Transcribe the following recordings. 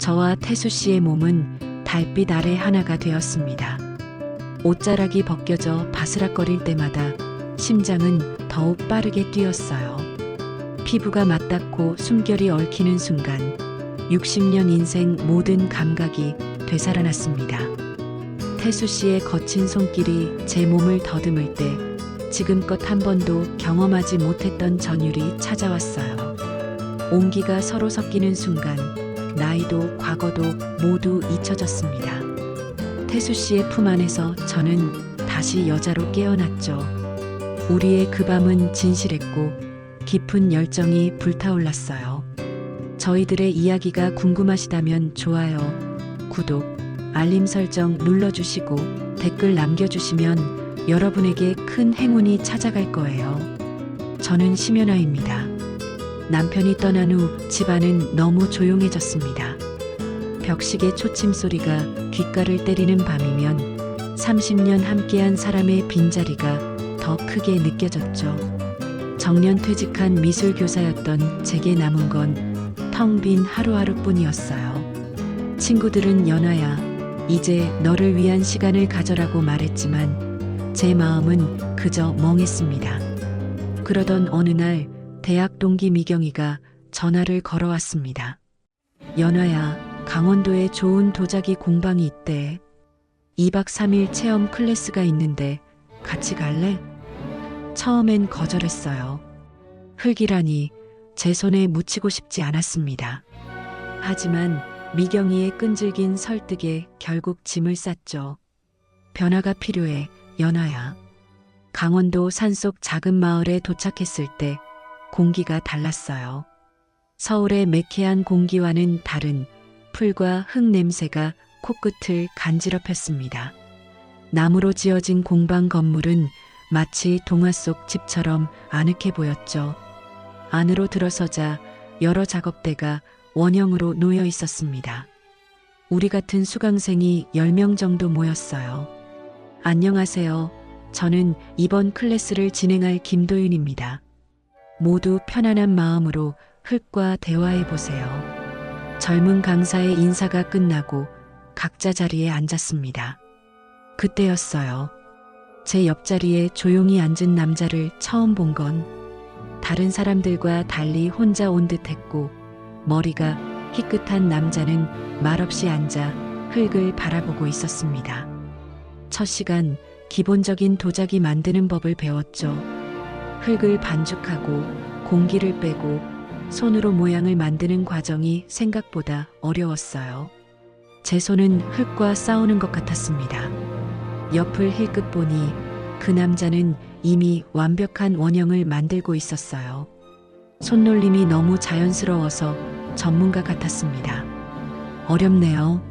저와 태수 씨의 몸은 달빛 아래 하나가 되었습니다. 옷자락이 벗겨져 바스락거릴 때마다 심장은 더욱 빠르게 뛰었어요. 피부가 맞닿고 숨결이 얽히는 순간 60년 인생 모든 감각이 되살아났습니다. 태수 씨의 거친 손길이 제 몸을 더듬을 때 지금껏 한 번도 경험하지 못했던 전율이 찾아왔어요. 온기가 서로 섞이는 순간 나이도 과거도 모두 잊혀졌습니다. 태수 씨의 품 안에서 저는 다시 여자로 깨어났죠. 우리의 그 밤은 진실했고 깊은 열정이 불타올랐어요. 저희들의 이야기가 궁금하시다면 좋아요, 구독, 알림 설정 눌러주시고 댓글 남겨주시면 여러분에게 큰 행운이 찾아갈 거예요. 저는 심연아입니다. 남편이 떠난 후 집안은 너무 조용해졌습니다. 벽시계 초침 소리가 귓가를 때리는 밤이면 30년 함께한 사람의 빈자리가 더 크게 느껴졌죠. 정년 퇴직한 미술교사였던 제게 남은 건 텅 빈 하루하루뿐이었어요. 친구들은 연아야, 이제 너를 위한 시간을 가져라고 말했지만 제 마음은 그저 멍했습니다. 그러던 어느 날 대학 동기 미경이가 전화를 걸어왔습니다. 연아야, 강원도에 좋은 도자기 공방이 있대. 2박 3일 체험 클래스가 있는데 같이 갈래? 처음엔 거절했어요. 흙이라니 제 손에 묻히고 싶지 않았습니다. 하지만 미경이의 끈질긴 설득에 결국 짐을 쌌죠. 변화가 필요해, 연아야. 강원도 산속 작은 마을에 도착했을 때 공기가 달랐어요. 서울의 매캐한 공기와는 다른 풀과 흙 냄새가 코끝을 간지럽혔습니다. 나무로 지어진 공방 건물은 마치 동화 속 집처럼 아늑해 보였죠. 안으로 들어서자 여러 작업대가 원형으로 놓여 있었습니다. 우리 같은 수강생이 10명 정도 모였어요. 안녕하세요. 저는 이번 클래스를 진행할 김도윤입니다. 모두 편안한 마음으로 흙과 대화해 보세요. 젊은 강사의 인사가 끝나고 각자 자리에 앉았습니다. 그때였어요. 제 옆자리에 조용히 앉은 남자를 처음 본 건 다른 사람들과 달리 혼자 온 듯했고 머리가 희끗한 남자는 말없이 앉아 흙을 바라보고 있었습니다. 첫 시간 기본적인 도자기 만드는 법을 배웠죠. 흙을 반죽하고 공기를 빼고 손으로 모양을 만드는 과정이 생각보다 어려웠어요. 제 손은 흙과 싸우는 것 같았습니다. 옆을 힐끗 보니 그 남자는 이미 완벽한 원형을 만들고 있었어요. 손놀림이 너무 자연스러워서 전문가 같았습니다. 어렵네요.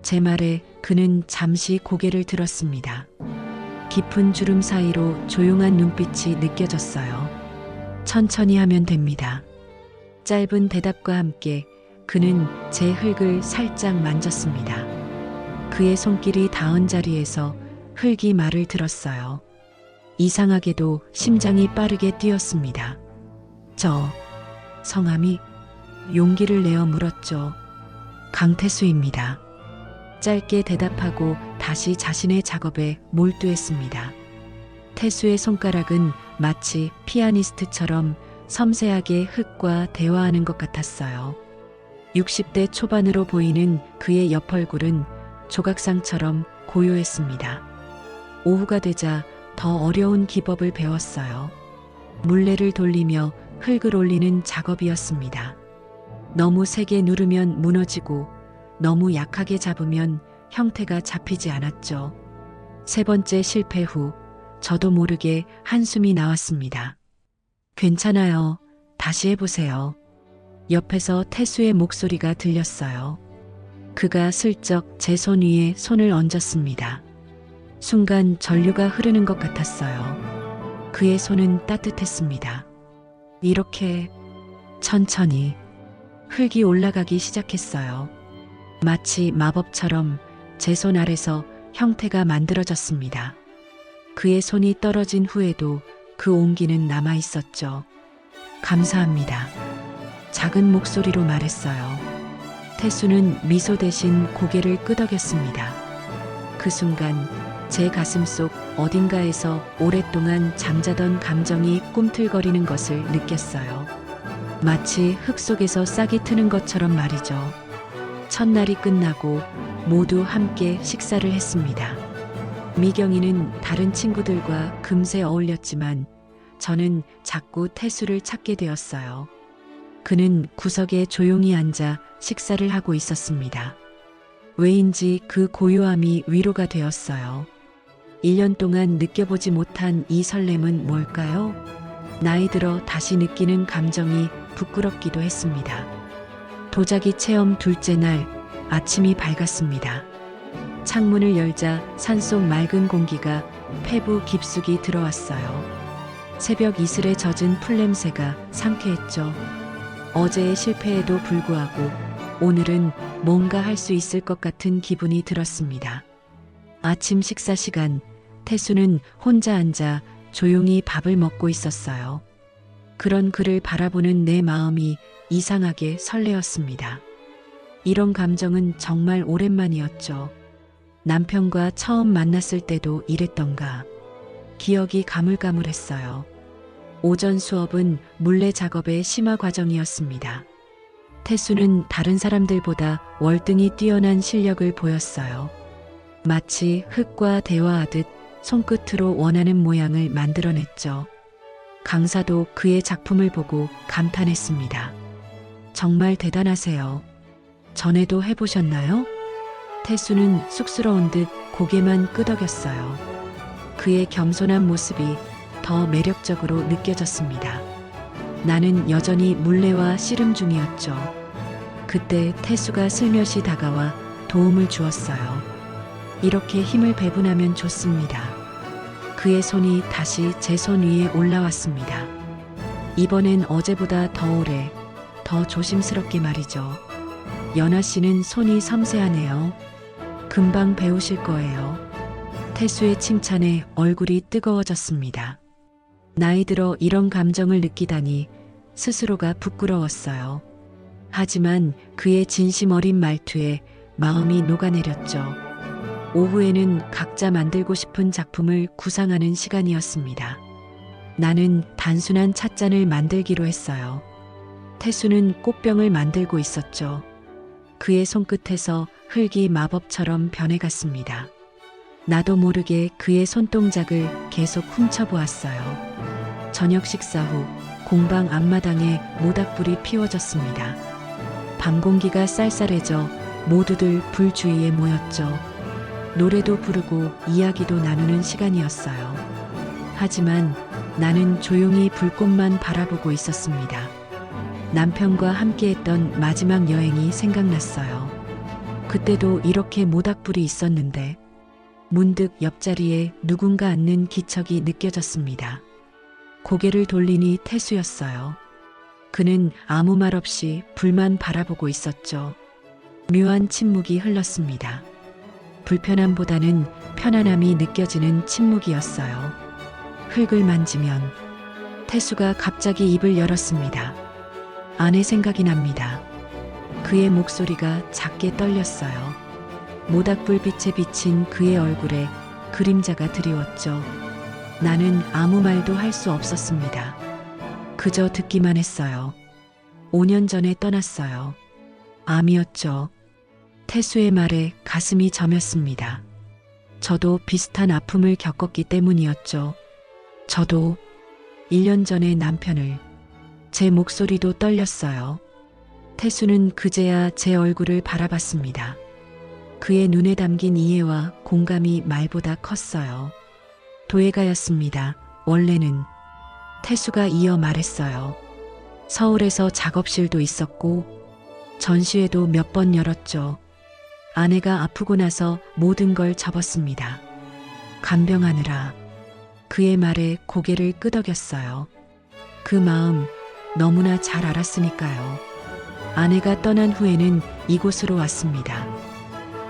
제 말에 그는 잠시 고개를 들었습니다. 깊은 주름 사이로 조용한 눈빛이 느껴졌어요. 천천히 하면 됩니다. 짧은 대답과 함께 그는 제 흙을 살짝 만졌습니다. 그의 손길이 닿은 자리에서 흙이 말을 들었어요. 이상하게도 심장이 빠르게 뛰었습니다. 저 성함이? 용기를 내어 물었죠. 강태수입니다. 짧게 대답하고 다시 자신의 작업에 몰두했습니다. 태수의 손가락은 마치 피아니스트처럼 섬세하게 흙과 대화하는 것 같았어요. 60대 초반으로 보이는 그의 옆 얼굴은 조각상처럼 고요했습니다. 오후가 되자 더 어려운 기법을 배웠어요. 물레를 돌리며 흙을 올리는 작업이었습니다. 너무 세게 누르면 무너지고 너무 약하게 잡으면 형태가 잡히지 않았죠. 세 번째 실패 후 저도 모르게 한숨이 나왔습니다. 괜찮아요. 다시 해보세요. 옆에서 태수의 목소리가 들렸어요. 그가 슬쩍 제 손 위에 손을 얹었습니다. 순간 전류가 흐르는 것 같았어요. 그의 손은 따뜻했습니다. 이렇게 천천히 흙이 올라가기 시작했어요. 마치 마법처럼 제 손 아래서 형태가 만들어졌습니다. 그의 손이 떨어진 후에도 그 온기는 남아 있었죠. 감사합니다. 작은 목소리로 말했어요. 태수는 미소 대신 고개를 끄덕였습니다. 그 순간 제 가슴 속 어딘가에서 오랫동안 잠자던 감정이 꿈틀거리는 것을 느꼈어요. 마치 흙 속에서 싹이 트는 것처럼 말이죠. 첫날이 끝나고 모두 함께 식사를 했습니다. 미경이는 다른 친구들과 금세 어울렸지만 저는 자꾸 태수를 찾게 되었어요. 그는 구석에 조용히 앉아 식사를 하고 있었습니다. 왜인지 그 고요함이 위로가 되었어요. 1년 동안 느껴보지 못한 이 설렘은 뭘까요? 나이 들어 다시 느끼는 감정이 부끄럽기도 했습니다. 도자기 체험 둘째 날 아침이 밝았습니다. 창문을 열자 산속 맑은 공기가 폐부 깊숙이 들어왔어요. 새벽 이슬에 젖은 풀냄새가 상쾌했죠. 어제의 실패에도 불구하고 오늘은 뭔가 할 수 있을 것 같은 기분이 들었습니다. 아침 식사 시간, 태수는 혼자 앉아 조용히 밥을 먹고 있었어요. 그런 그를 바라보는 내 마음이 이상하게 설레었습니다. 이런 감정은 정말 오랜만이었죠. 남편과 처음 만났을 때도 이랬던가. 기억이 가물가물했어요. 오전 수업은 물레 작업의 심화 과정이었습니다. 태수는 다른 사람들보다 월등히 뛰어난 실력을 보였어요. 마치 흙과 대화하듯 손끝으로 원하는 모양을 만들어냈죠. 강사도 그의 작품을 보고 감탄했습니다. 정말 대단하세요. 전에도 해보셨나요? 태수는 쑥스러운 듯 고개만 끄덕였어요. 그의 겸손한 모습이 더 매력적으로 느껴졌습니다. 나는 여전히 물레와 씨름 중이었죠. 그때 태수가 슬며시 다가와 도움을 주었어요. 이렇게 힘을 배분하면 좋습니다. 그의 손이 다시 제 손 위에 올라왔습니다. 이번엔 어제보다 더 오래, 더 조심스럽게 말이죠. 연아 씨는 손이 섬세하네요. 금방 배우실 거예요. 태수의 칭찬에 얼굴이 뜨거워졌습니다. 나이 들어 이런 감정을 느끼다니 스스로가 부끄러웠어요. 하지만 그의 진심 어린 말투에 마음이 녹아내렸죠. 오후에는 각자 만들고 싶은 작품을 구상하는 시간이었습니다. 나는 단순한 찻잔을 만들기로 했어요. 태수는 꽃병을 만들고 있었죠. 그의 손끝에서 흙이 마법처럼 변해갔습니다. 나도 모르게 그의 손동작을 계속 훔쳐보았어요. 저녁 식사 후 공방 앞마당에 모닥불이 피워졌습니다. 밤 공기가 쌀쌀해져 모두들 불 주위에 모였죠. 노래도 부르고 이야기도 나누는 시간이었어요. 하지만 나는 조용히 불꽃만 바라보고 있었습니다. 남편과 함께했던 마지막 여행이 생각났어요. 그때도 이렇게 모닥불이 있었는데 문득 옆자리에 누군가 앉는 기척이 느껴졌습니다. 고개를 돌리니 태수였어요. 그는 아무 말 없이 불만 바라보고 있었죠. 묘한 침묵이 흘렀습니다. 불편함보다는 편안함이 느껴지는 침묵이었어요. 흙을 만지면 태수가 갑자기 입을 열었습니다. 아내 생각이 납니다. 그의 목소리가 작게 떨렸어요. 모닥불 빛에 비친 그의 얼굴에 그림자가 드리웠죠. 나는 아무 말도 할 수 없었습니다. 그저 듣기만 했어요. 5년 전에 떠났어요. 암이었죠. 태수의 말에 가슴이 저몄습니다. 저도 비슷한 아픔을 겪었기 때문이었죠. 저도 1년 전에 남편을. 제 목소리도 떨렸어요. 태수는 그제야 제 얼굴을 바라봤습니다. 그의 눈에 담긴 이해와 공감이 말보다 컸어요. 도예가였습니다. 원래는. 태수가 이어 말했어요. 서울에서 작업실도 있었고 전시회도 몇 번 열었죠. 아내가 아프고 나서 모든 걸 접었습니다. 간병하느라. 그의 말에 고개를 끄덕였어요. 그 마음 너무나 잘 알았으니까요. 아내가 떠난 후에는 이곳으로 왔습니다.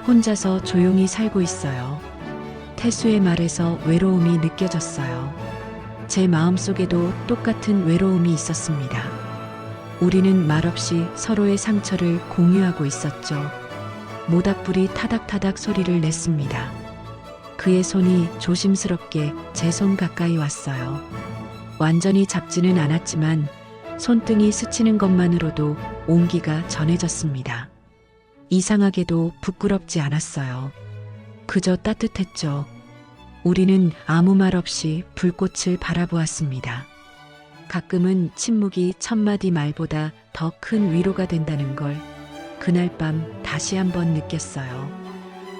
혼자서 조용히 살고 있어요. 태수의 말에서 외로움이 느껴졌어요. 제 마음속에도 똑같은 외로움이 있었습니다. 우리는 말없이 서로의 상처를 공유하고 있었죠. 모닥불이 타닥타닥 소리를 냈습니다. 그의 손이 조심스럽게 제 손 가까이 왔어요. 완전히 잡지는 않았지만 손등이 스치는 것만으로도 온기가 전해졌습니다. 이상하게도 부끄럽지 않았어요. 그저 따뜻했죠. 우리는 아무 말 없이 불꽃을 바라보았습니다. 가끔은 침묵이 천마디 말보다 더 큰 위로가 된다는 걸 그날 밤 다시 한번 느꼈어요.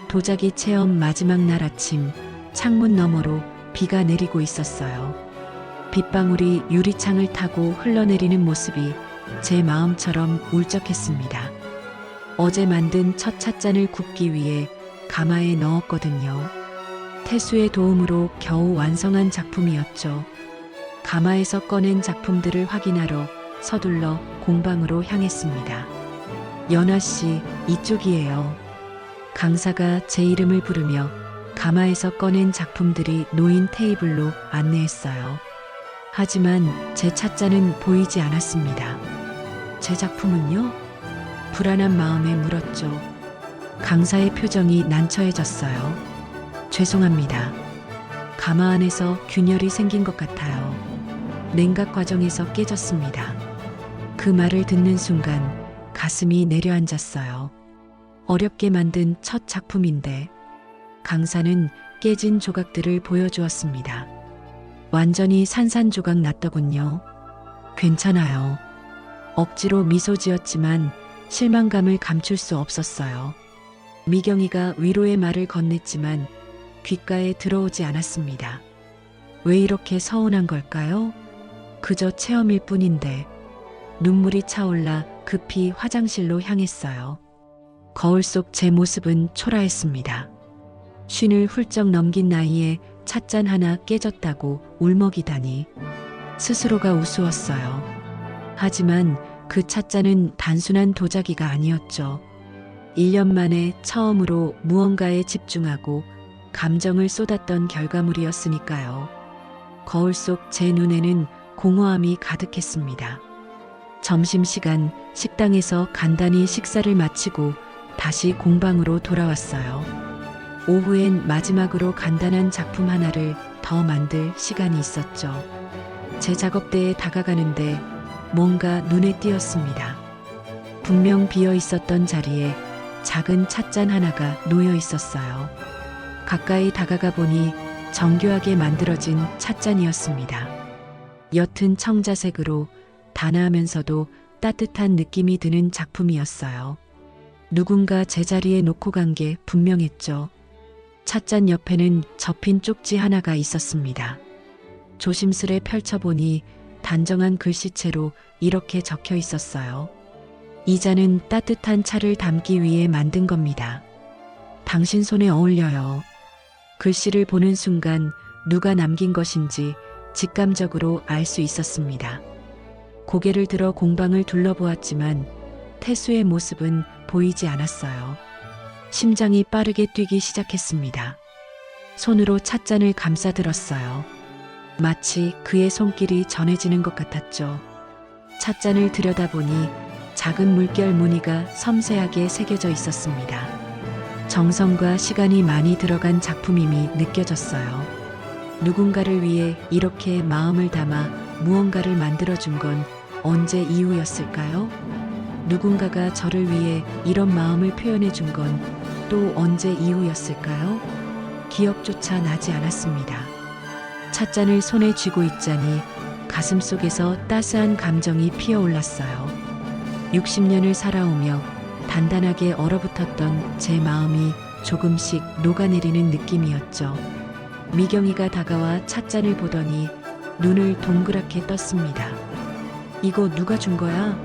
도자기 체험 마지막 날 아침, 창문 너머로 비가 내리고 있었어요. 빗방울이 유리창을 타고 흘러내리는 모습이 제 마음처럼 울적했습니다. 어제 만든 첫 찻잔을 굽기 위해 가마에 넣었거든요. 태수의 도움으로 겨우 완성한 작품이었죠. 가마에서 꺼낸 작품들을 확인하러 서둘러 공방으로 향했습니다. 연아 씨, 이쪽이에요. 강사가 제 이름을 부르며 가마에서 꺼낸 작품들이 놓인 테이블로 안내했어요. 하지만 제 찻잔은 보이지 않았습니다. 제 작품은요? 불안한 마음에 물었죠. 강사의 표정이 난처해졌어요. 죄송합니다. 가마 안에서 균열이 생긴 것 같아요. 냉각 과정에서 깨졌습니다. 그 말을 듣는 순간 가슴이 내려앉았어요. 어렵게 만든 첫 작품인데 강사는 깨진 조각들을 보여주었습니다. 완전히 산산조각 났더군요. 괜찮아요. 억지로 미소 지었지만 실망감을 감출 수 없었어요. 미경이가 위로의 말을 건넸지만 귓가에 들어오지 않았습니다. 왜 이렇게 서운한 걸까요? 그저 체험일 뿐인데. 눈물이 차올라 급히 화장실로 향했어요. 거울 속 제 모습은 초라했습니다. 쉰을 훌쩍 넘긴 나이에 찻잔 하나 깨졌다고 울먹이다니. 스스로가 우스웠어요. 하지만 그 찻잔은 단순한 도자기가 아니었죠. 1년 만에 처음으로 무언가에 집중하고 감정을 쏟았던 결과물이었으니까요. 거울 속 제 눈에는 공허함이 가득했습니다. 점심시간 식당에서 간단히 식사를 마치고 다시 공방으로 돌아왔어요. 오후엔 마지막으로 간단한 작품 하나를 더 만들 시간이 있었죠. 제 작업대에 다가가는데 뭔가 눈에 띄었습니다. 분명 비어 있었던 자리에 작은 찻잔 하나가 놓여 있었어요. 가까이 다가가 보니 정교하게 만들어진 찻잔이었습니다. 옅은 청자색으로 단아하면서도 따뜻한 느낌이 드는 작품이었어요. 누군가 제자리에 놓고 간 게 분명했죠. 찻잔 옆에는 접힌 쪽지 하나가 있었습니다. 조심스레 펼쳐보니 단정한 글씨체로 이렇게 적혀 있었어요. 이 잔은 따뜻한 차를 담기 위해 만든 겁니다. 당신 손에 어울려요. 글씨를 보는 순간 누가 남긴 것인지 직감적으로 알 수 있었습니다. 고개를 들어 공방을 둘러보았지만 태수의 모습은 보이지 않았어요. 심장이 빠르게 뛰기 시작했습니다. 손으로 찻잔을 감싸들었어요. 마치 그의 손길이 전해지는 것 같았죠. 찻잔을 들여다보니 작은 물결 무늬가 섬세하게 새겨져 있었습니다. 정성과 시간이 많이 들어간 작품임이 느껴졌어요. 누군가를 위해 이렇게 마음을 담아 무언가를 만들어준 건 언제 이후였을까요? 누군가가 저를 위해 이런 마음을 표현해 준 건 또 언제 이후였을까요? 기억조차 나지 않았습니다. 찻잔을 손에 쥐고 있자니 가슴 속에서 따스한 감정이 피어올랐어요. 60년을 살아오며 단단하게 얼어붙었던 제 마음이 조금씩 녹아내리는 느낌이었죠. 미경이가 다가와 찻잔을 보더니 눈을 동그랗게 떴습니다. 이거 누가 준 거야?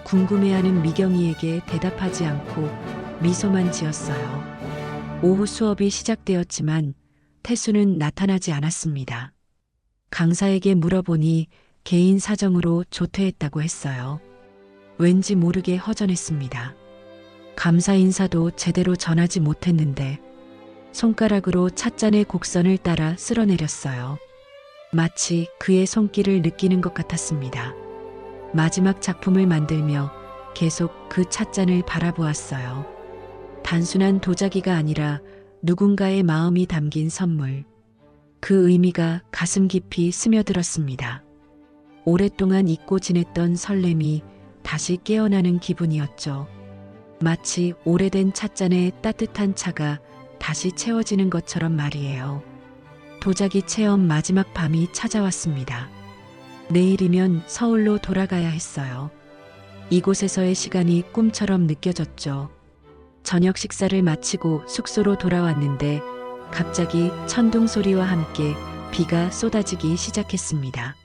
궁금해하는 미경이에게 대답하지 않고 미소만 지었어요. 오후 수업이 시작되었지만 태수는 나타나지 않았습니다. 강사에게 물어보니 개인 사정으로 조퇴했다고 했어요. 왠지 모르게 허전했습니다. 감사 인사도 제대로 전하지 못했는데 손가락으로 찻잔의 곡선을 따라 쓸어내렸어요. 마치 그의 손길을 느끼는 것 같았습니다. 마지막 작품을 만들며 계속 그 찻잔을 바라보았어요. 단순한 도자기가 아니라 누군가의 마음이 담긴 선물. 그 의미가 가슴 깊이 스며들었습니다. 오랫동안 잊고 지냈던 설렘이 다시 깨어나는 기분이었죠. 마치 오래된 찻잔에 따뜻한 차가 다시 채워지는 것처럼 말이에요. 도자기 체험 마지막 밤이 찾아왔습니다. 내일이면 서울로 돌아가야 했어요. 이곳에서의 시간이 꿈처럼 느껴졌죠. 저녁 식사를 마치고 숙소로 돌아왔는데 갑자기 천둥 소리와 함께 비가 쏟아지기 시작했습니다.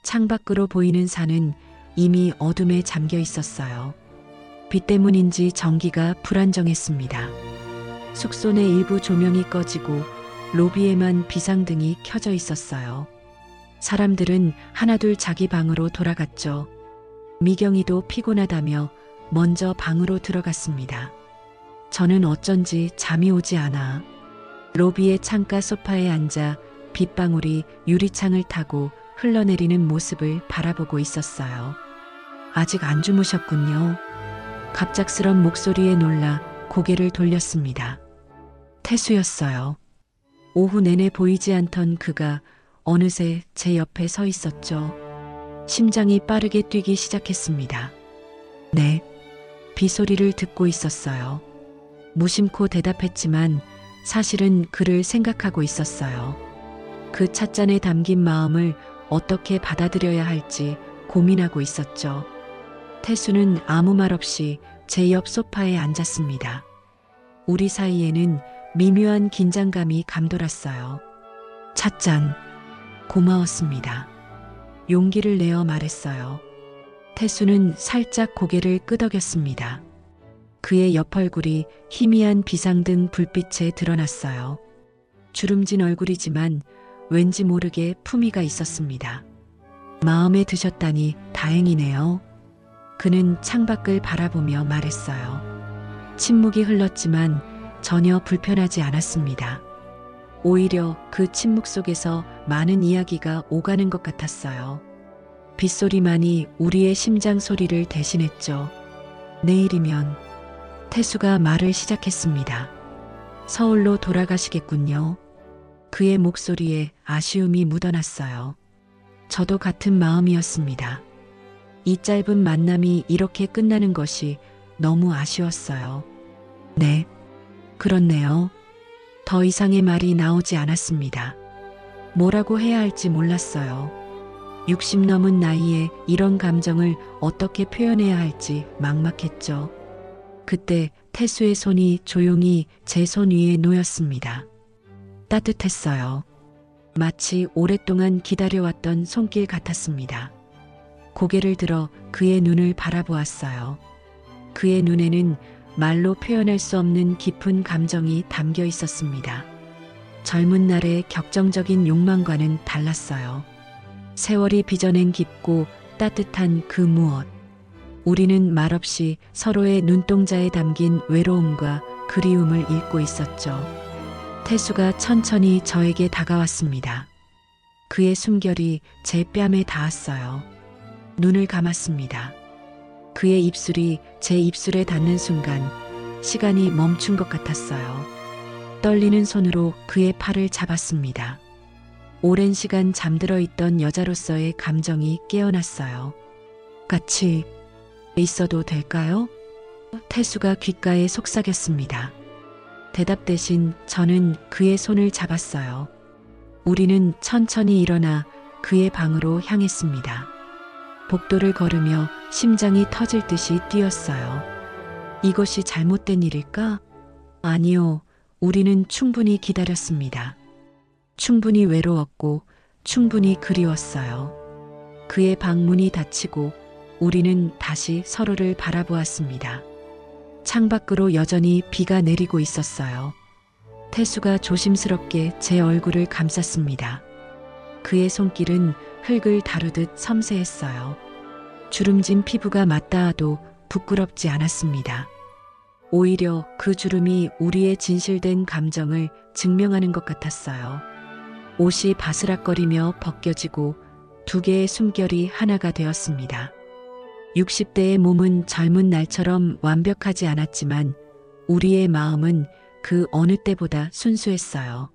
창밖으로 보이는 산은 이미 어둠에 잠겨 있었어요. 비 때문인지 전기가 불안정했습니다. 숙소 내 일부 조명이 꺼지고 로비에만 비상등이 켜져 있었어요. 사람들은 하나둘 자기 방으로 돌아갔죠. 미경이도 피곤하다며 먼저 방으로 들어갔습니다. 저는 어쩐지 잠이 오지 않아 로비의 창가 소파에 앉아 빗방울이 유리창을 타고 흘러내리는 모습을 바라보고 있었어요. 아직 안 주무셨군요. 갑작스런 목소리에 놀라 고개를 돌렸습니다. 태수였어요. 오후 내내 보이지 않던 그가 어느새 제 옆에 서 있었죠. 심장이 빠르게 뛰기 시작했습니다. 네, 비소리를 듣고 있었어요. 무심코 대답했지만 사실은 그를 생각하고 있었어요. 그 찻잔에 담긴 마음을 어떻게 받아들여야 할지 고민하고 있었죠. 태수는 아무 말 없이 제 옆 소파에 앉았습니다. 우리 사이에는 미묘한 긴장감이 감돌았어요. 찻잔, 고마웠습니다. 용기를 내어 말했어요. 태수는 살짝 고개를 끄덕였습니다. 그의 옆 얼굴이 희미한 비상등 불빛에 드러났어요. 주름진 얼굴이지만 왠지 모르게 품위가 있었습니다. 마음에 드셨다니 다행이네요. 그는 창밖을 바라보며 말했어요. 침묵이 흘렀지만 전혀 불편하지 않았습니다. 오히려 그 침묵 속에서 많은 이야기가 오가는 것 같았어요. 빗소리만이 우리의 심장 소리를 대신했죠. 내일이면 태수가 말을 시작했습니다. 서울로 돌아가시겠군요. 그의 목소리에 아쉬움이 묻어났어요. 저도 같은 마음이었습니다. 이 짧은 만남이 이렇게 끝나는 것이 너무 아쉬웠어요. 네, 그렇네요. 더 이상의 말이 나오지 않았습니다. 뭐라고 해야 할지 몰랐어요. 60 넘은 나이에 이런 감정을 어떻게 표현해야 할지 막막했죠. 그때 태수의 손이 조용히 제 손 위에 놓였습니다. 따뜻했어요. 마치 오랫동안 기다려왔던 손길 같았습니다. 고개를 들어 그의 눈을 바라보았어요. 그의 눈에는 말로 표현할 수 없는 깊은 감정이 담겨 있었습니다. 젊은 날의 격정적인 욕망과는 달랐어요. 세월이 빚어낸 깊고 따뜻한 그 무엇. 우리는 말없이 서로의 눈동자에 담긴 외로움과 그리움을 읽고 있었죠. 태수가 천천히 저에게 다가왔습니다. 그의 숨결이 제 뺨에 닿았어요. 눈을 감았습니다. 그의 입술이 제 입술에 닿는 순간 시간이 멈춘 것 같았어요. 떨리는 손으로 그의 팔을 잡았습니다. 오랜 시간 잠들어 있던 여자로서의 감정이 깨어났어요. 같이 있어도 될까요? 태수가 귓가에 속삭였습니다. 대답 대신 저는 그의 손을 잡았어요. 우리는 천천히 일어나 그의 방으로 향했습니다. 복도를 걸으며 심장이 터질 듯이 뛰었어요. 이것이 잘못된 일일까? 아니요, 우리는 충분히 기다렸습니다. 충분히 외로웠고 충분히 그리웠어요. 그의 방문이 닫히고 우리는 다시 서로를 바라보았습니다. 창밖으로 여전히 비가 내리고 있었어요. 태수가 조심스럽게 제 얼굴을 감쌌습니다. 그의 손길은 흙을 다루듯 섬세했어요. 주름진 피부가 맞닿아도 부끄럽지 않았습니다. 오히려 그 주름이 우리의 진실된 감정을 증명하는 것 같았어요. 옷이 바스락거리며 벗겨지고 두 개의 숨결이 하나가 되었습니다. 60대의 몸은 젊은 날처럼 완벽하지 않았지만 우리의 마음은 그 어느 때보다 순수했어요.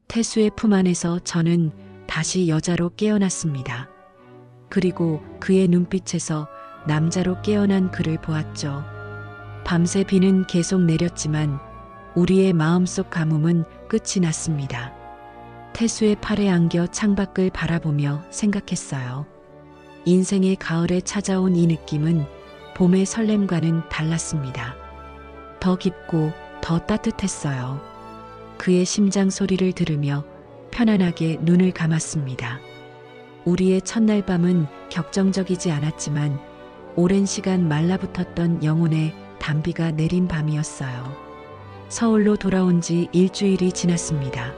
태수의 품 안에서 저는 다시 여자로 깨어났습니다. 그리고 그의 눈빛에서 남자로 깨어난 그를 보았죠. 밤새 비는 계속 내렸지만 우리의 마음속 가뭄은 끝이 났습니다. 태수의 팔에 안겨 창밖을 바라보며 생각했어요. 인생의 가을에 찾아온 이 느낌은 봄의 설렘과는 달랐습니다. 더 깊고 더 따뜻했어요. 그의 심장 소리를 들으며 편안하게 눈을 감았습니다. 우리의 첫날 밤은 격정적이지 않았지만 오랜 시간 말라붙었던 영혼의 단비가 내린 밤이었어요. 서울로 돌아온 지 일주일이 지났습니다.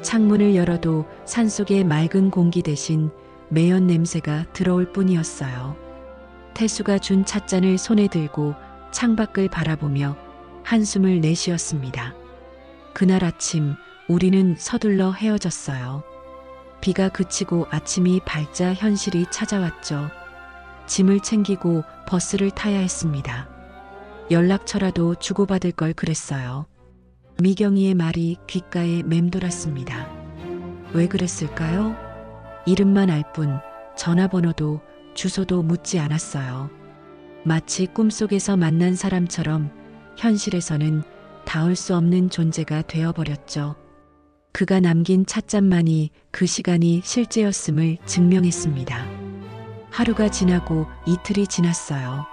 창문을 열어도 산속의 맑은 공기 대신 매연 냄새가 들어올 뿐이었어요. 태수가 준 찻잔을 손에 들고 창밖을 바라보며 한숨을 내쉬었습니다. 그날 아침 우리는 서둘러 헤어졌어요. 비가 그치고 아침이 밝자 현실이 찾아왔죠. 짐을 챙기고 버스를 타야 했습니다. 연락처라도 주고받을 걸 그랬어요. 미경이의 말이 귓가에 맴돌았습니다. 왜 그랬을까요? 이름만 알 뿐 전화번호도 주소도 묻지 않았어요. 마치 꿈속에서 만난 사람처럼 현실에서는 닿을 수 없는 존재가 되어버렸죠. 그가 남긴 찻잔만이 그 시간이 실제였음을 증명했습니다. 하루가 지나고 이틀이 지났어요.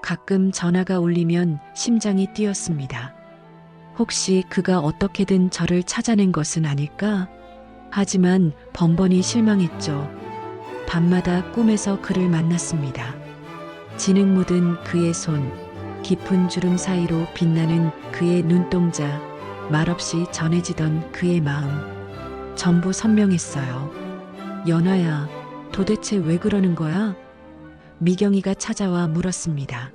가끔 전화가 울리면 심장이 뛰었습니다. 혹시 그가 어떻게든 저를 찾아낸 것은 아닐까? 하지만 번번이 실망했죠. 밤마다 꿈에서 그를 만났습니다. 진흙 묻은 그의 손, 깊은 주름 사이로 빛나는 그의 눈동자, 말없이 전해지던 그의 마음. 전부 선명했어요. 연아야, 도대체 왜 그러는 거야? 미경이가 찾아와 물었습니다.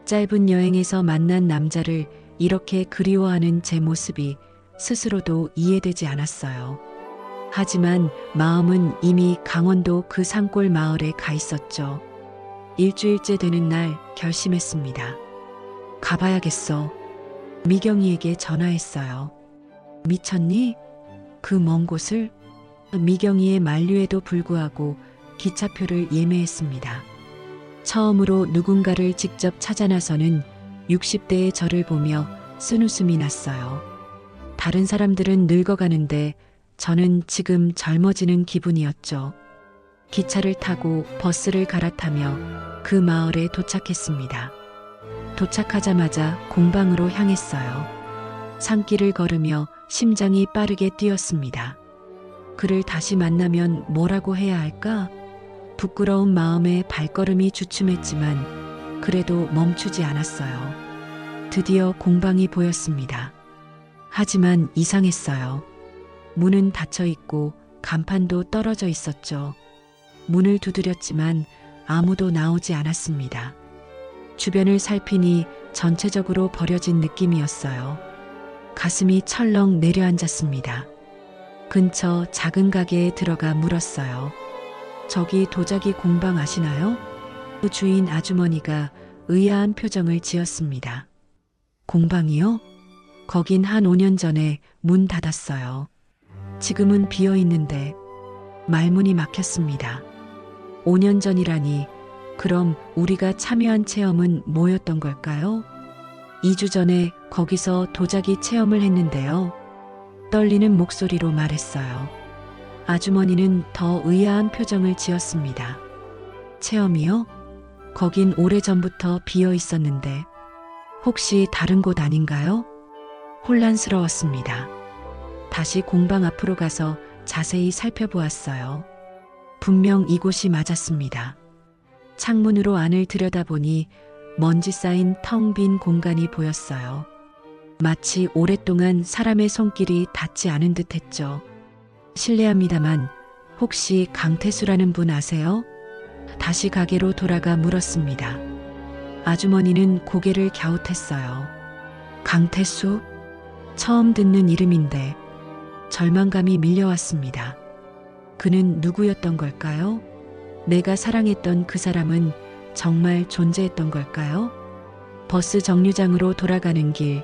짧은 여행에서 만난 남자를 이렇게 그리워하는 제 모습이 스스로도 이해되지 않았어요. 하지만 마음은 이미 강원도 그 산골 마을에 가 있었죠. 일주일째 되는 날 결심했습니다. 가봐야겠어. 미경이에게 전화했어요. 미쳤니? 그 먼 곳을? 미경이의 만류에도 불구하고 기차표를 예매했습니다. 처음으로 누군가를 직접 찾아 나서는 60대의 저를 보며 쓴웃음이 났어요. 다른 사람들은 늙어가는데 저는 지금 젊어지는 기분이었죠. 기차를 타고 버스를 갈아타며 그 마을에 도착했습니다. 도착하자마자 공방으로 향했어요. 산길을 걸으며 심장이 빠르게 뛰었습니다. 그를 다시 만나면 뭐라고 해야 할까? 부끄러운 마음에 발걸음이 주춤했지만 그래도 멈추지 않았어요. 드디어 공방이 보였습니다. 하지만 이상했어요. 문은 닫혀 있고 간판도 떨어져 있었죠. 문을 두드렸지만 아무도 나오지 않았습니다. 주변을 살피니 전체적으로 버려진 느낌이었어요. 가슴이 철렁 내려앉았습니다. 근처 작은 가게에 들어가 물었어요. 저기 도자기 공방 아시나요? 그 주인 아주머니가 의아한 표정을 지었습니다. 공방이요? 거긴 한 5년 전에 문 닫았어요. 지금은 비어 있는데 말문이 막혔습니다. 5년 전이라니, 그럼 우리가 참여한 체험은 뭐였던 걸까요? 2주 전에 거기서 도자기 체험을 했는데요. 떨리는 목소리로 말했어요. 아주머니는 더 의아한 표정을 지었습니다. 체험이요? 거긴 오래전부터 비어 있었는데 혹시 다른 곳 아닌가요? 혼란스러웠습니다. 다시 공방 앞으로 가서 자세히 살펴보았어요. 분명 이곳이 맞았습니다. 창문으로 안을 들여다보니 먼지 쌓인 텅 빈 공간이 보였어요. 마치 오랫동안 사람의 손길이 닿지 않은 듯 했죠. 실례합니다만 혹시 강태수라는 분 아세요? 다시 가게로 돌아가 물었습니다. 아주머니는 고개를 갸웃했어요. 강태수? 처음 듣는 이름인데 절망감이 밀려왔습니다. 그는 누구였던 걸까요? 내가 사랑했던 그 사람은 정말 존재했던 걸까요? 버스 정류장으로 돌아가는 길,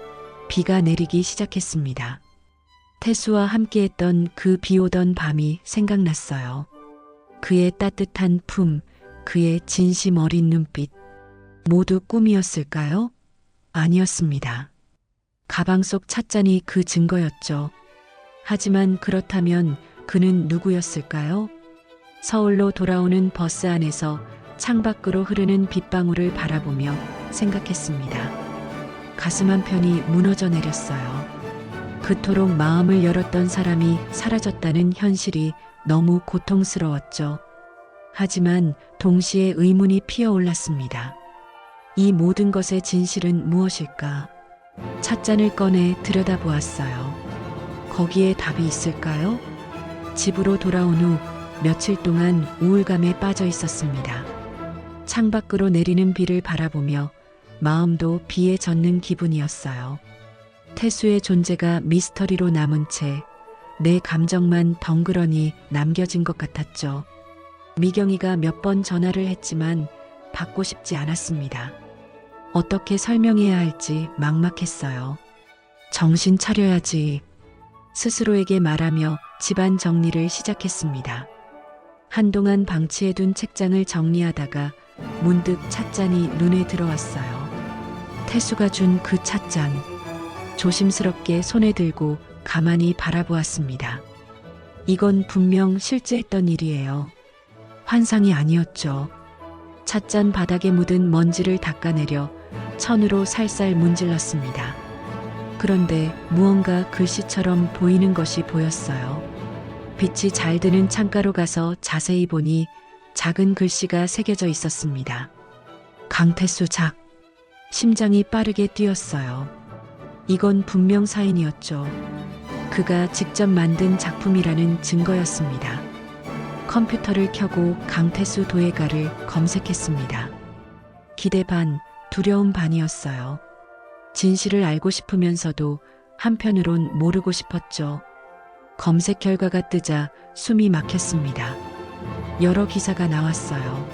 비가 내리기 시작했습니다. 태수와 함께했던 그 비 오던 밤이 생각났어요. 그의 따뜻한 품, 그의 진심 어린 눈빛, 모두 꿈이었을까요? 아니었습니다. 가방 속 찻잔이 그 증거였죠. 하지만 그렇다면 그는 누구였을까요? 서울로 돌아오는 버스 안에서 창밖으로 흐르는 빗방울을 바라보며 생각했습니다. 가슴 한편이 무너져 내렸어요. 그토록 마음을 열었던 사람이 사라졌다는 현실이 너무 고통스러웠죠. 하지만 동시에 의문이 피어올랐습니다. 이 모든 것의 진실은 무엇일까? 찻잔을 꺼내 들여다보았어요. 거기에 답이 있을까요? 집으로 돌아온 후 며칠 동안 우울감에 빠져 있었습니다. 창밖으로 내리는 비를 바라보며 마음도 비에 젖는 기분이었어요. 태수의 존재가 미스터리로 남은 채 내 감정만 덩그러니 남겨진 것 같았죠. 미경이가 몇 번 전화를 했지만 받고 싶지 않았습니다. 어떻게 설명해야 할지 막막했어요. 정신 차려야지. 스스로에게 말하며 집안 정리를 시작했습니다. 한동안 방치해둔 책장을 정리하다가 문득 찻잔이 눈에 들어왔어요. 태수가 준 그 찻잔. 조심스럽게 손에 들고 가만히 바라보았습니다. 이건 분명 실제 했던 일이에요. 환상이 아니었죠. 찻잔 바닥에 묻은 먼지를 닦아내려 천으로 살살 문질렀습니다. 그런데 무언가 글씨처럼 보이는 것이 보였어요. 빛이 잘 드는 창가로 가서 자세히 보니 작은 글씨가 새겨져 있었습니다. 강태수 작. 심장이 빠르게 뛰었어요. 이건 분명 사인이었죠. 그가 직접 만든 작품이라는 증거였습니다. 컴퓨터를 켜고 강태수 도예가를 검색했습니다. 기대 반, 두려움 반이었어요. 진실을 알고 싶으면서도 한편으론 모르고 싶었죠. 검색 결과가 뜨자 숨이 막혔습니다. 여러 기사가 나왔어요.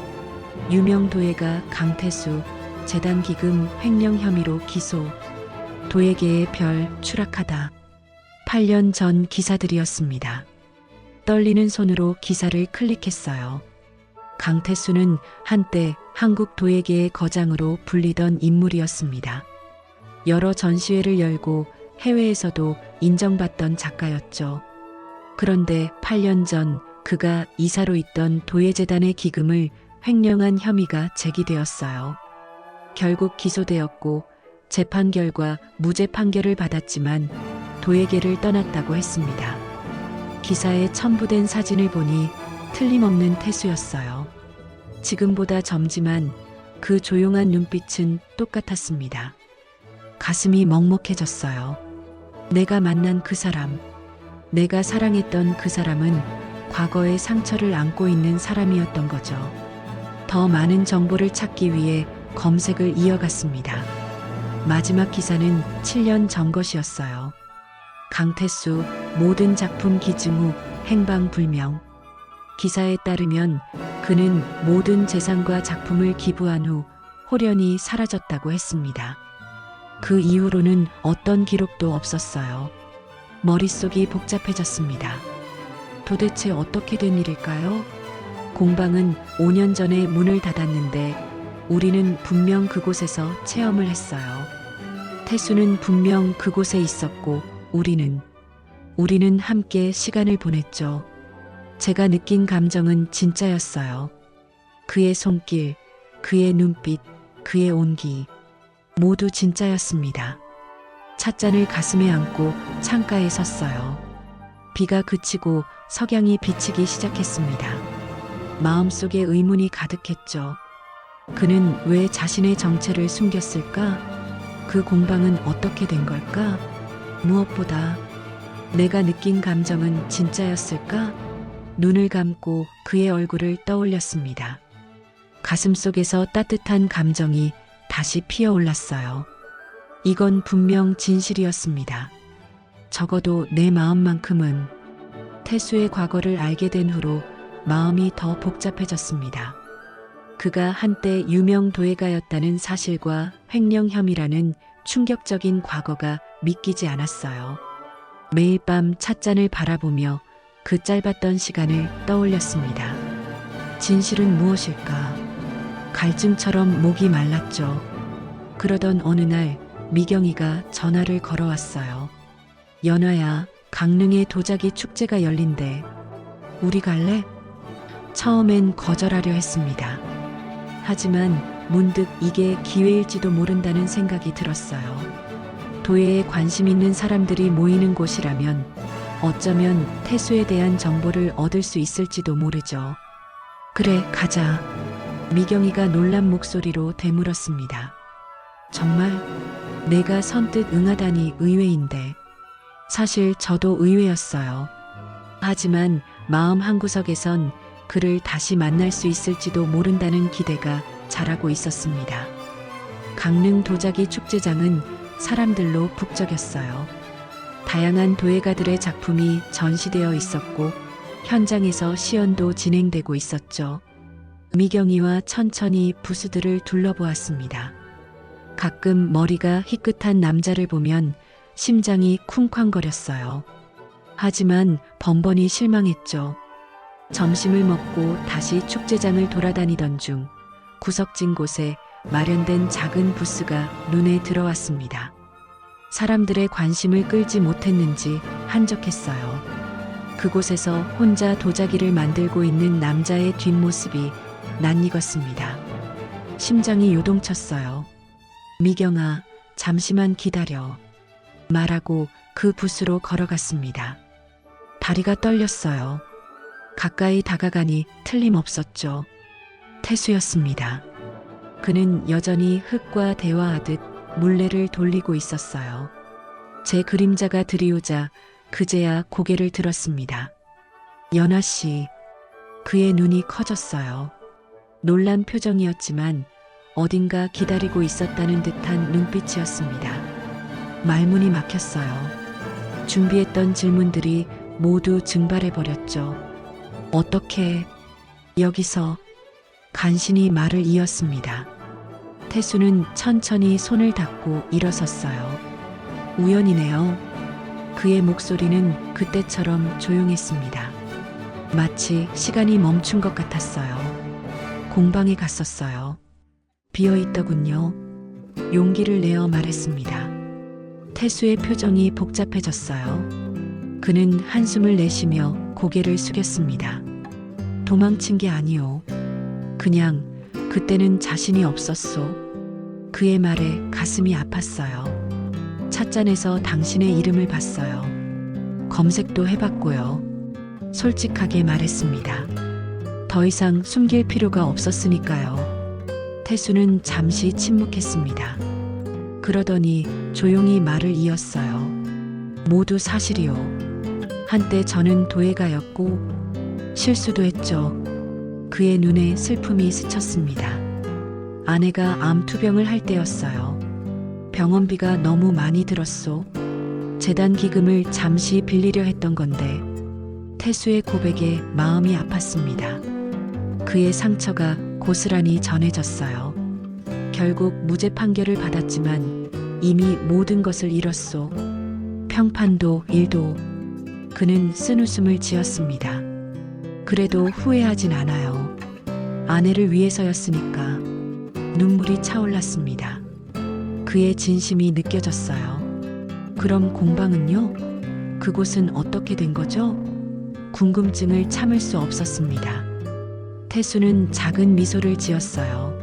유명 도예가 강태수, 재단 기금 횡령 혐의로 기소, 도예계의 별 추락하다. 8년 전 기사들이었습니다. 떨리는 손으로 기사를 클릭했어요. 강태수는 한때 한국 도예계의 거장으로 불리던 인물이었습니다. 여러 전시회를 열고 해외에서도 인정받던 작가였죠. 그런데 8년 전 그가 이사로 있던 도예재단의 기금을 횡령한 혐의가 제기되었어요. 결국 기소되었고 재판 결과 무죄 판결을 받았지만 도예계를 떠났다고 했습니다. 기사에 첨부된 사진을 보니 틀림없는 태수였어요. 지금보다 젊지만 그 조용한 눈빛은 똑같았습니다. 가슴이 먹먹해졌어요. 내가 만난 그 사람, 내가 사랑했던 그 사람은 과거의 상처를 안고 있는 사람이었던 거죠. 더 많은 정보를 찾기 위해 검색을 이어갔습니다. 마지막 기사는 7년 전 것이었어요. 강태수 모든 작품 기증 후 행방불명. 기사에 따르면 그는 모든 재산과 작품을 기부한 후 홀연히 사라졌다고 했습니다. 그 이후로는 어떤 기록도 없었어요. 머릿속이 복잡해졌습니다. 도대체 어떻게 된 일일까요? 공방은 5년 전에 문을 닫았는데 우리는 분명 그곳에서 체험을 했어요. 태수는 분명 그곳에 있었고 우리는 함께 시간을 보냈죠. 제가 느낀 감정은 진짜였어요. 그의 손길, 그의 눈빛, 그의 온기, 모두 진짜였습니다. 찻잔을 가슴에 안고 창가에 섰어요. 비가 그치고 석양이 비치기 시작했습니다. 마음속에 의문이 가득했죠. 그는 왜 자신의 정체를 숨겼을까? 그 공방은 어떻게 된 걸까? 무엇보다 내가 느낀 감정은 진짜였을까? 눈을 감고 그의 얼굴을 떠올렸습니다. 가슴속에서 따뜻한 감정이 다시 피어올랐어요. 이건 분명 진실이었습니다. 적어도 내 마음만큼은. 태수의 과거를 알게 된 후로 마음이 더 복잡해졌습니다. 그가 한때 유명 도예가였다는 사실과 횡령 혐의라는 충격적인 과거가 믿기지 않았어요. 매일 밤 찻잔을 바라보며 그 짧았던 시간을 떠올렸습니다. 진실은 무엇일까? 갈증처럼 목이 말랐죠. 그러던 어느 날 미경이가 전화를 걸어왔어요. 연아야, 강릉에 도자기 축제가 열린대. 우리 갈래? 처음엔 거절하려 했습니다. 하지만 문득 이게 기회일지도 모른다는 생각이 들었어요. 도예에 관심 있는 사람들이 모이는 곳이라면 어쩌면 태수에 대한 정보를 얻을 수 있을지도 모르죠. 그래, 가자. 미경이가 놀란 목소리로 되물었습니다. 정말? 내가 선뜻 응하다니 의외인데. 사실 저도 의외였어요. 하지만 마음 한구석에선 그를 다시 만날 수 있을지도 모른다는 기대가 자라고 있었습니다. 강릉 도자기 축제장은 사람들로 북적였어요. 다양한 도예가들의 작품이 전시되어 있었고 현장에서 시연도 진행되고 있었죠. 미경이와 천천히 부스들을 둘러보았습니다. 가끔 머리가 희끗한 남자를 보면 심장이 쿵쾅거렸어요. 하지만 번번이 실망했죠. 점심을 먹고 다시 축제장을 돌아다니던 중 구석진 곳에 마련된 작은 부스가 눈에 들어왔습니다. 사람들의 관심을 끌지 못했는지 한적했어요. 그곳에서 혼자 도자기를 만들고 있는 남자의 뒷모습이 낯익었습니다. 심장이 요동쳤어요. 미경아, 잠시만 기다려. 말하고 그 부스로 걸어갔습니다. 다리가 떨렸어요. 가까이 다가가니 틀림없었죠. 태수였습니다. 그는 여전히 흙과 대화하듯 물레를 돌리고 있었어요. 제 그림자가 들이오자 그제야 고개를 들었습니다. 연아 씨, 그의 눈이 커졌어요. 놀란 표정이었지만 어딘가 기다리고 있었다는 듯한 눈빛이었습니다. 말문이 막혔어요. 준비했던 질문들이 모두 증발해버렸죠. 어떻게 여기서? 간신히 말을 이었습니다. 태수는 천천히 손을 닫고 일어섰어요. 우연이네요. 그의 목소리는 그때처럼 조용했습니다. 마치 시간이 멈춘 것 같았어요. 공방에 갔었어요. 비어있더군요. 용기를 내어 말했습니다. 태수의 표정이 복잡해졌어요. 그는 한숨을 내쉬며 고개를 숙였습니다. 도망친 게 아니오. 그냥 그때는 자신이 없었소. 그의 말에 가슴이 아팠어요. 찻잔에서 당신의 이름을 봤어요. 검색도 해봤고요. 솔직하게 말했습니다. 더 이상 숨길 필요가 없었으니까요. 태수는 잠시 침묵했습니다. 그러더니 조용히 말을 이었어요. 모두 사실이요. 한때 저는 도예가였고 실수도 했죠. 그의 눈에 슬픔이 스쳤습니다. 아내가 암투병을 할 때였어요. 병원비가 너무 많이 들었소. 재단 기금을 잠시 빌리려 했던 건데 태수의 고백에 마음이 아팠습니다. 그의 상처가 고스란히 전해졌어요. 결국 무죄 판결을 받았지만 이미 모든 것을 잃었소. 평판도 일도. 그는 쓴웃음을 지었습니다. 그래도 후회하진 않아요. 아내를 위해서였으니까. 눈물이 차올랐습니다. 그의 진심이 느껴졌어요. 그럼 공방은요? 그곳은 어떻게 된 거죠? 궁금증을 참을 수 없었습니다. 태수는 작은 미소를 지었어요.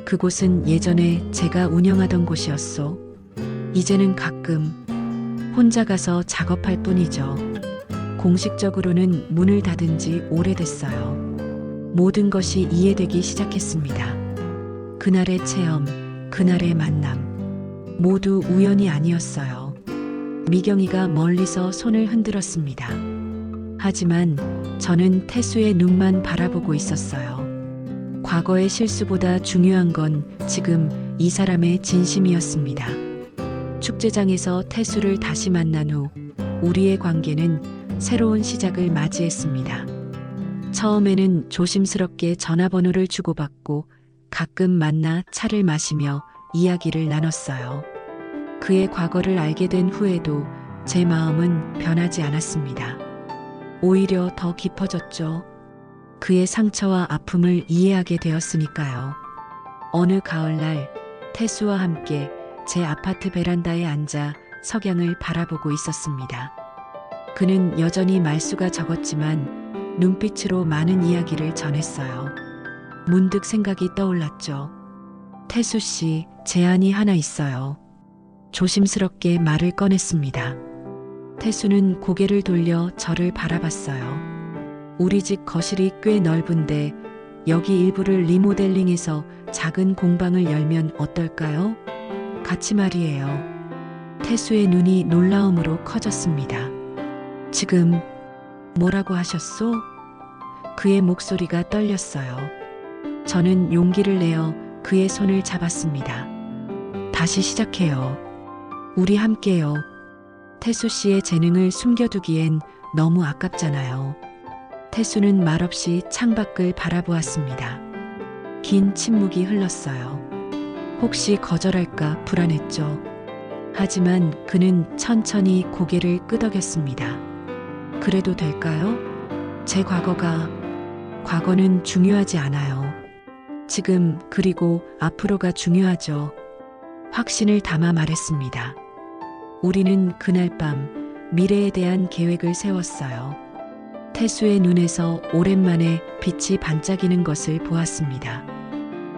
그곳은 예전에 제가 운영하던 곳이었소. 이제는 가끔 혼자 가서 작업할 뿐이죠. 공식적으로는 문을 닫은 지 오래됐어요. 모든 것이 이해되기 시작했습니다. 그날의 체험, 그날의 만남, 모두 우연이 아니었어요. 미경이가 멀리서 손을 흔들었습니다. 하지만 저는 태수의 눈만 바라보고 있었어요. 과거의 실수보다 중요한 건 지금 이 사람의 진심이었습니다. 축제장에서 태수를 다시 만난 후 우리의 관계는 새로운 시작을 맞이했습니다. 처음에는 조심스럽게 전화번호를 주고받고 가끔 만나 차를 마시며 이야기를 나눴어요. 그의 과거를 알게 된 후에도 제 마음은 변하지 않았습니다. 오히려 더 깊어졌죠. 그의 상처와 아픔을 이해하게 되었으니까요. 어느 가을날 태수와 함께 제 아파트 베란다에 앉아 석양을 바라보고 있었습니다. 그는 여전히 말수가 적었지만 눈빛으로 많은 이야기를 전했어요. 문득 생각이 떠올랐죠. 태수 씨, 제안이 하나 있어요. 조심스럽게 말을 꺼냈습니다. 태수는 고개를 돌려 저를 바라봤어요. 우리 집 거실이 꽤 넓은데 여기 일부를 리모델링해서 작은 공방을 열면 어떨까요? 같이 말이에요. 태수의 눈이 놀라움으로 커졌습니다. 지금 뭐라고 하셨소? 그의 목소리가 떨렸어요. 저는 용기를 내어 그의 손을 잡았습니다. 다시 시작해요. 우리 함께요. 태수 씨의 재능을 숨겨두기엔 너무 아깝잖아요. 태수는 말없이 창밖을 바라보았습니다. 긴 침묵이 흘렀어요. 혹시 거절할까 불안했죠. 하지만 그는 천천히 고개를 끄덕였습니다. 그래도 될까요? 제 과거는 중요하지 않아요. 지금 그리고 앞으로가 중요하죠. 확신을 담아 말했습니다. 우리는 그날 밤 미래에 대한 계획을 세웠어요. 태수의 눈에서 오랜만에 빛이 반짝이는 것을 보았습니다.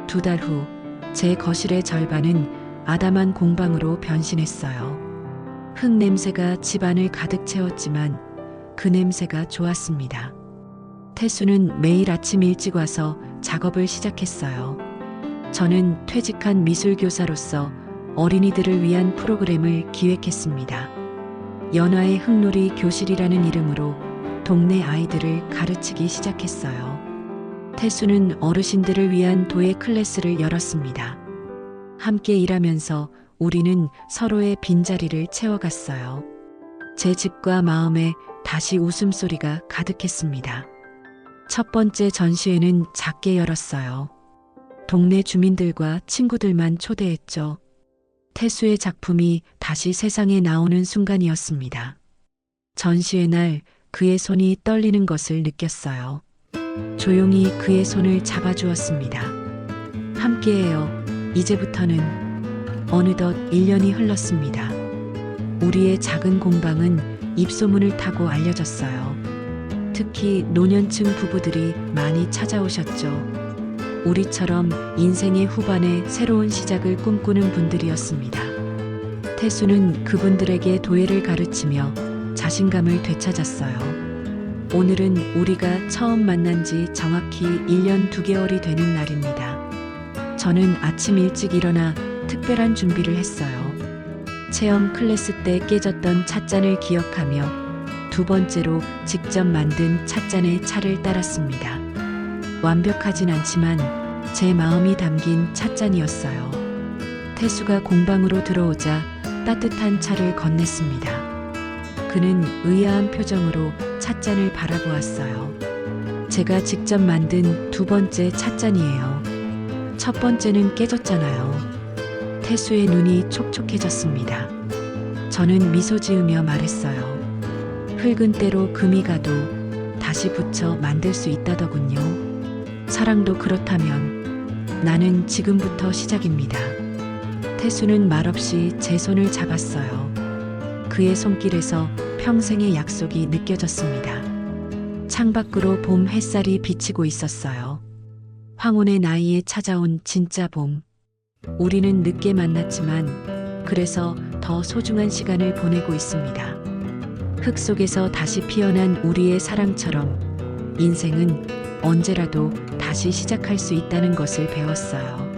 2달 후 제 거실의 절반은 아담한 공방으로 변신했어요. 흙 냄새가 집안을 가득 채웠지만 그 냄새가 좋았습니다. 태수는 매일 아침 일찍 와서 작업을 시작했어요. 저는 퇴직한 미술교사로서 어린이들을 위한 프로그램을 기획했습니다. 연화의 흙놀이 교실이라는 이름으로 동네 아이들을 가르치기 시작했어요. 태수는 어르신들을 위한 도예 클래스를 열었습니다. 함께 일하면서 우리는 서로의 빈자리를 채워갔어요. 제 집과 마음에 다시 웃음소리가 가득했습니다. 첫 번째 전시회는 작게 열었어요. 동네 주민들과 친구들만 초대했죠. 태수의 작품이 다시 세상에 나오는 순간이었습니다. 전시회 날 그의 손이 떨리는 것을 느꼈어요. 조용히 그의 손을 잡아주었습니다. 함께해요. 이제부터는. 어느덧 1년이 흘렀습니다. 우리의 작은 공방은 입소문을 타고 알려졌어요. 특히 노년층 부부들이 많이 찾아오셨죠. 우리처럼 인생의 후반에 새로운 시작을 꿈꾸는 분들이었습니다. 태수는 그분들에게 도예를 가르치며 자신감을 되찾았어요. 오늘은 우리가 처음 만난 지 정확히 1년 2개월이 되는 날입니다. 저는 아침 일찍 일어나 특별한 준비를 했어요. 체험 클래스 때 깨졌던 찻잔을 기억하며 2번째로 직접 만든 찻잔에 차를 따랐습니다. 완벽하진 않지만 제 마음이 담긴 찻잔이었어요. 태수가 공방으로 들어오자 따뜻한 차를 건넸습니다. 그는 의아한 표정으로 찻잔을 바라보았어요. 제가 직접 만든 2번째 찻잔이에요. 첫 번째는 깨졌잖아요. 태수의 눈이 촉촉해졌습니다. 저는 미소 지으며 말했어요. 흙은 때로 금이 가도 다시 붙여 만들 수 있다더군요. 사랑도 그렇다면 나는 지금부터 시작입니다. 태수는 말없이 제 손을 잡았어요. 그의 손길에서 평생의 약속이 느껴졌습니다. 창밖으로 봄 햇살이 비치고 있었어요. 황혼의 나이에 찾아온 진짜 봄. 우리는 늦게 만났지만 그래서 더 소중한 시간을 보내고 있습니다. 흙 속에서 다시 피어난 우리의 사랑처럼 인생은 언제라도 다시 시작할 수 있다는 것을 배웠어요.